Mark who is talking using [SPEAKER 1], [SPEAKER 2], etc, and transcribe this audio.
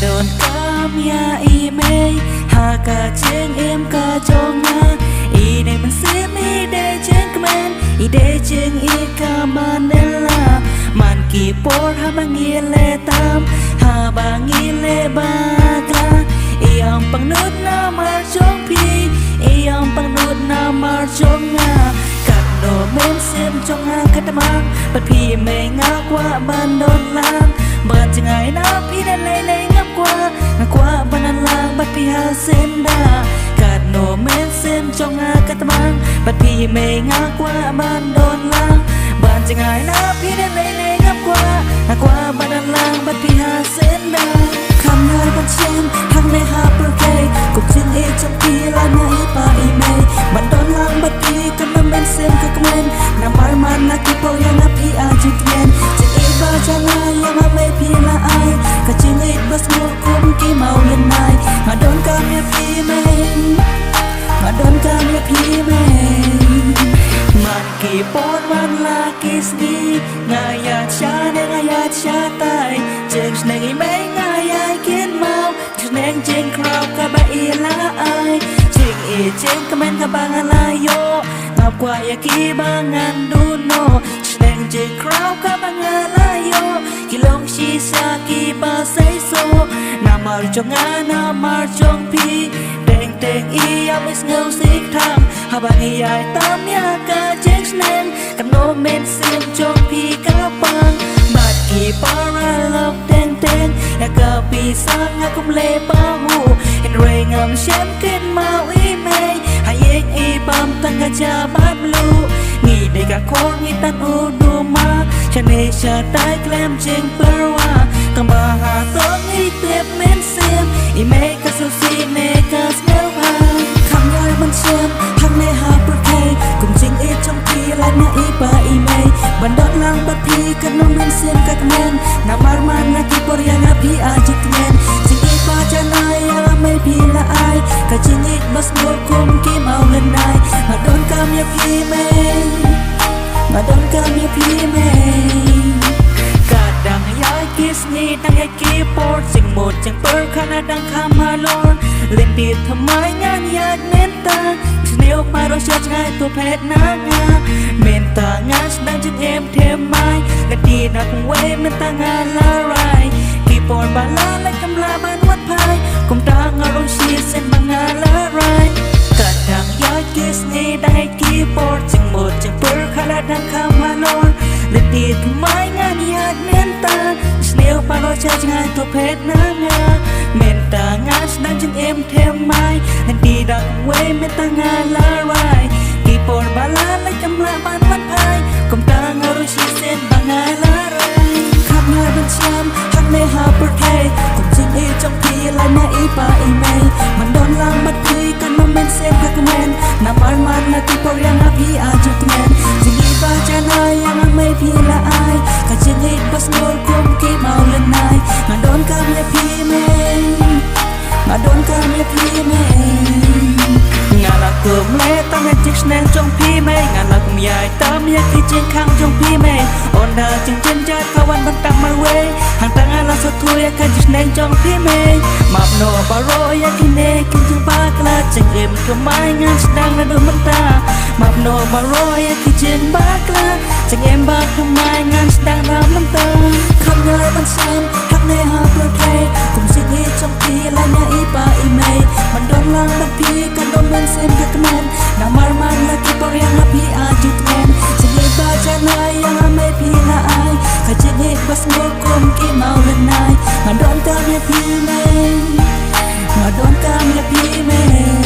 [SPEAKER 1] โดนกามยาอีเมย์หากะเจงเอ็มกะจงงาอีในมันเสียมีได้เจงกะแมนอีได้เจงอีกามันเนลามันกี่ปอดหาบางอีเลตามหาบางอีเลบากาอียองปังนุดนามาจงพีอียองปังนุดนามาจงงากัดโนเมนเสียมจงงาคัตมังปัดพี่ไม่งากว่าบ้านโดนลางบ้านจะไงนะพี่นั่นเลยงับกว่าบ้านนั้นลางบัดพี่หาเส้นดากัดโนเมนเสียมจงงาคัตมังปัดพี่ไม่งากว่าบ้านโดนลางบ้านจะไงนะพี่นั่นเลยงับกว่าบ้านนั้นลางบัดพี่หาเส้นดาคำนายบันเชนทั้งในหาเปอร์เคกุบจิงเอจงพีลานาอีปาอีเมย์บันโดนลางบัดพี่กันน้ำเมนเสียมกะกะเมนน้ำมันมันนักที่โปยังนับพี่อาจิตเย็นจิงอีบาจาลายยังไม่พี่ละอายกะจิงอีบัสมุคุมกี่เมาเย็นนายมาโดนกามยาพี่เมย์มาโดนกามยาพี่เมย์มันกี่ปอนมันลากี่สกีงายาชาเนงายาชาตายเจงสเนงอีเมย์งายากินเมาสเนงเจงคราวกะบะอีละอายเจงเจงกะเมนกะบางอะไรโยงับกว่ายากีบางงานดูโนสเนงเจงคราวกะบางอะไรโยกิลงชีซากีบาไซโซนามาจงงานามาจงพีเต็งอียามิสเงาสิกทางหาบางอียายตามยากาเจงสเนงกันโนเมนเสียมจงพีกะปังบัดกีปาราลอกเต็งยากาปีสังหาคุมเลปาหูเห็นเรงามเชมขึ้นมาอีเมย์ให้เอกอีปามตั้งกะจาบับลูงีได้กะโคงีตันอูดูมาฉันเอชาตายแกล้มเจงเปอร์ว่าก็มาหาตัวงีเต็บเมนเสียมอีเมย์กะสุสีเนกะสเมลพาคำย่อยมันเชมทั้งในหาประเทศกุมจิงอีจงพีและนาอีปาอีเมย์บันดอนลังบัดพีกันน้องเมนเสียมกะกะเมนนามาร์มันนาที่ปอร์ยังพี่อาจิตเมนจิงอีปาจานายยังไม่พี่ละอายกะจิงอีบัสโมคุมกี่เมาเงินนายมาโดนกามยาพี่เมย์มาโดนกามยาพี่เมย์กาดังยายกิสนีดังยายกีปอร์จิงหมดจิงเปิร์ขนาดดังคำฮาลอนเล่นดีทำไมงานยากเมนตาเนียวมาเราเชื่อใจตัวเพชรนางาเมนตางานดังจึงเอ็มเทมไม้และดีนักเวเมนตางานละไรกีปอร์บาลาและกำลาบานวัดพายกุมตางารองชีเส้นบางงานละไรกาดังยายกิสนีดังยายกีปอร์จิงหมดจิงเปิร์ขนาดดังคำฮาลอนเล่นดีทำไมงานยากเมนตาเนียวมาเราเชื่อใจตัวเพชรนางาเมนตางานดังจึงเอ็มเทมไม้และดีดังเวเมนตางานละไรกีปอร์บาลาและกำลาบานวัดพายกุมตางารองชีเส้นบางงานละไรคำนายบัญชามทั้งในหาประเทศกุมจิงอีจงพีและนาอีปาอีเมย์มันโดนลังบัดพีกันน้องเมนเสียมกะกะเมนนามาร์มันนาที่ปอร์ยังพี่อาจิตเมนจิงอีปาจานายยังไม่พี่ละอายกะจิงอีบัสโมคุมกี่เมาเล่นนายมาโดนกามยาพี่เมย์มาโดนกามยาพี่เมย์งานละเกิมเล่ตั้งให้จิกแนงจงพี่เมย์งานละกุมยายตามยาที่จิงข้างจงพี่เมย์อ่อนดาจิงจินจัดขวันบันตังมาเวห่างตั้งงานละสุดทุยากันจิกแนงจงพี่เมย์มาบโนบารอยากินเนกินจึงปากละจิงเอ็มก็ไม่งานแสดงระดูมันตามาบโนบารอยากินจิงปากละจิงเอ็มบาทำไมงานแสดงรำน้ำตาคำยายมันซ้ำทักในหาประเทศกุมสิงอีจงพีและนาอีปาอีเมย์มันโดนลังบัดพีกันโดนเมนเซมกะกะเมนนามาร์มันและกีปอร์ยังพี่อาจิตเมนจิงอีบาจานายยังไม่พี่ละอายกะจิงอีบัสโมคุมกี่เมาเล่นนายมันโดนกามยาพี่เมย์มาโดนกามยาพี่เมย์